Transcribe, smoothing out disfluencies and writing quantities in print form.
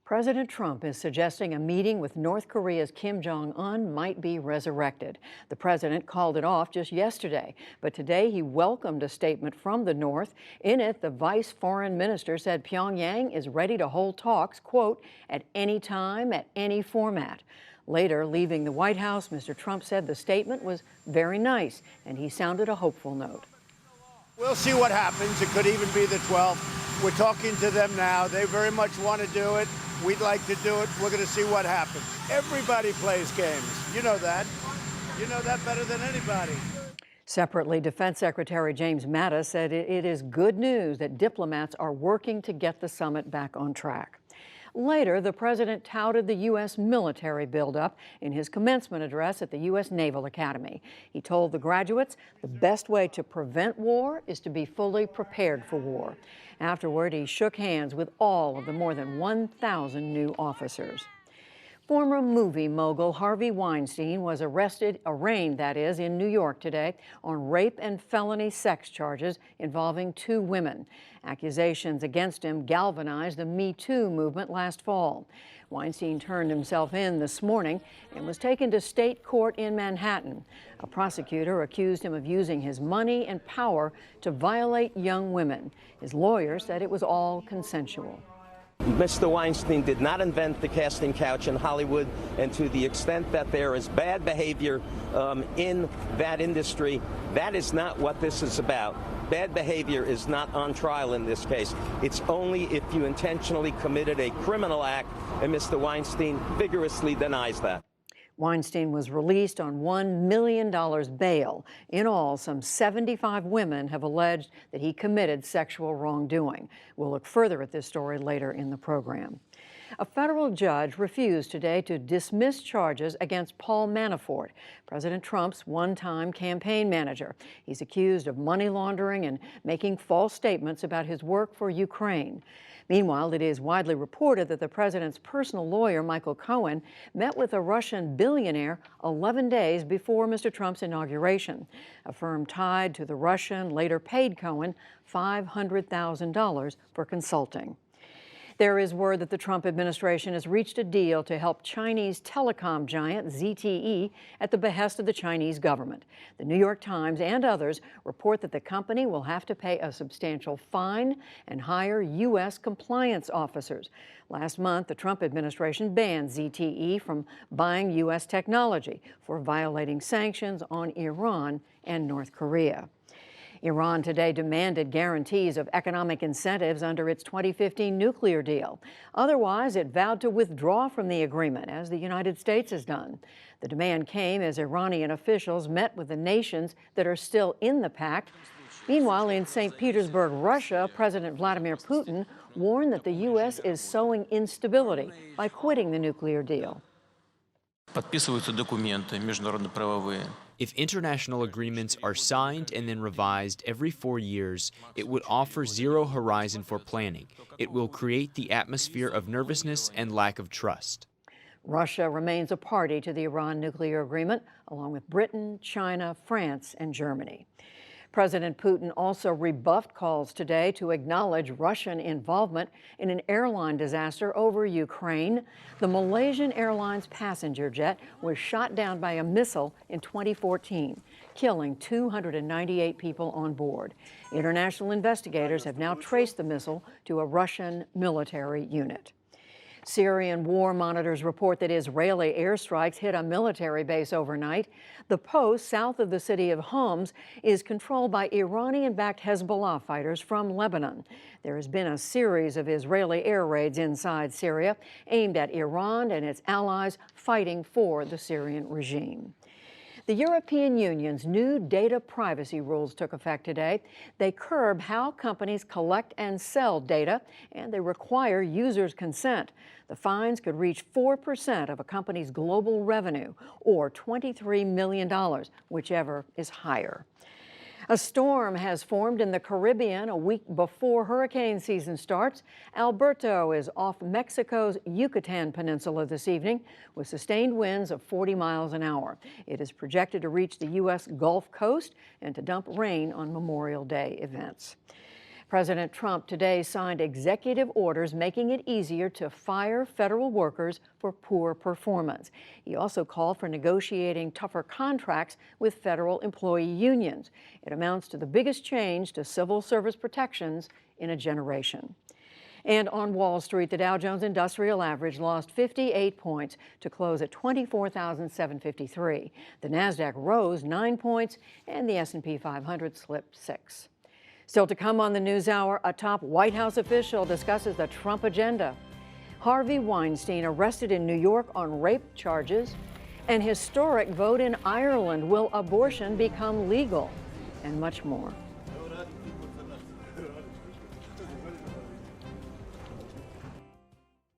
President Trump is suggesting a meeting with North Korea's Kim Jong-un might be resurrected. The president called it off just yesterday, but today he welcomed a statement from the North. In it, the vice foreign minister said Pyongyang is ready to hold talks, quote, at any time, at any format. Later, leaving the White House, Mr. Trump said the statement was very nice, and he sounded a hopeful note. We'll see what happens. It could even be the 12th. We're talking to them now. They very much want to do it. We'd like to do it. We're going to see what happens. Everybody plays games. You know that. You know that better than anybody. Separately, Defense Secretary James Mattis said it is good news that diplomats are working to get the summit back on track. Later, the president touted the U.S. military buildup in his commencement address at the U.S. Naval Academy. He told the graduates the best way to prevent war is to be fully prepared for war. Afterward, he shook hands with all of the more than 1,000 new officers. Former movie mogul Harvey Weinstein was arraigned in New York today on rape and felony sex charges involving two women. Accusations against him galvanized the Me Too movement last fall. Weinstein turned himself in this morning and was taken to state court in Manhattan. A prosecutor accused him of using his money and power to violate young women. His lawyer said it was all consensual. Mr. Weinstein did not invent the casting couch in Hollywood, and to the extent that there is bad behavior in that industry, that is not what this is about. Bad behavior is not on trial in this case. It's only if you intentionally committed a criminal act, and Mr. Weinstein vigorously denies that. Weinstein was released on $1 million bail. In all, some 75 women have alleged that he committed sexual wrongdoing. We'll look further at this story later in the program. A federal judge refused today to dismiss charges against Paul Manafort, President Trump's one-time campaign manager. He's accused of money laundering and making false statements about his work for Ukraine. Meanwhile, it is widely reported that the president's personal lawyer, Michael Cohen, met with a Russian billionaire 11 days before Mr. Trump's inauguration. A firm tied to the Russian later paid Cohen $500,000 for consulting. There is word that the Trump administration has reached a deal to help Chinese telecom giant ZTE at the behest of the Chinese government. The New York Times and others report that the company will have to pay a substantial fine and hire U.S. compliance officers. Last month, the Trump administration banned ZTE from buying U.S. technology for violating sanctions on Iran and North Korea. Iran today demanded guarantees of economic incentives under its 2015 nuclear deal. Otherwise, it vowed to withdraw from the agreement, as the United States has done. The demand came as Iranian officials met with the nations that are still in the pact. Meanwhile, in St. Petersburg, Russia, President Vladimir Putin warned that the U.S. is sowing instability by quitting the nuclear deal. Подписываются документы международно-правовые. If international agreements are signed and then revised every 4 years, it would offer zero horizon for planning. It will create the atmosphere of nervousness and lack of trust. Russia remains a party to the Iran nuclear agreement, along with Britain, China, France, and Germany. President Putin also rebuffed calls today to acknowledge Russian involvement in an airline disaster over Ukraine. The Malaysian Airlines passenger jet was shot down by a missile in 2014, killing 298 people on board. International investigators have now traced the missile to a Russian military unit. Syrian war monitors report that Israeli airstrikes hit a military base overnight. The post, south of the city of Homs, is controlled by Iranian-backed Hezbollah fighters from Lebanon. There has been a series of Israeli air raids inside Syria aimed at Iran and its allies fighting for the Syrian regime. The European Union's new data privacy rules took effect today. They curb how companies collect and sell data, and they require users' consent. The fines could reach 4% of a company's global revenue, or $23 million, whichever is higher. A storm has formed in the Caribbean a week before hurricane season starts. Alberto is off Mexico's Yucatan Peninsula this evening with sustained winds of 40 miles an hour. It is projected to reach the U.S. Gulf Coast and to dump rain on Memorial Day events. President Trump today signed executive orders making it easier to fire federal workers for poor performance. He also called for negotiating tougher contracts with federal employee unions. It amounts to the biggest change to civil service protections in a generation. And on Wall Street, the Dow Jones Industrial Average lost 58 points to close at 24,753. The Nasdaq rose 9 points, and the S&P 500 slipped 6. Still to come on the NewsHour, a top White House official discusses the Trump agenda. Harvey Weinstein arrested in New York on rape charges. An historic vote in Ireland. Will abortion become legal? And much more.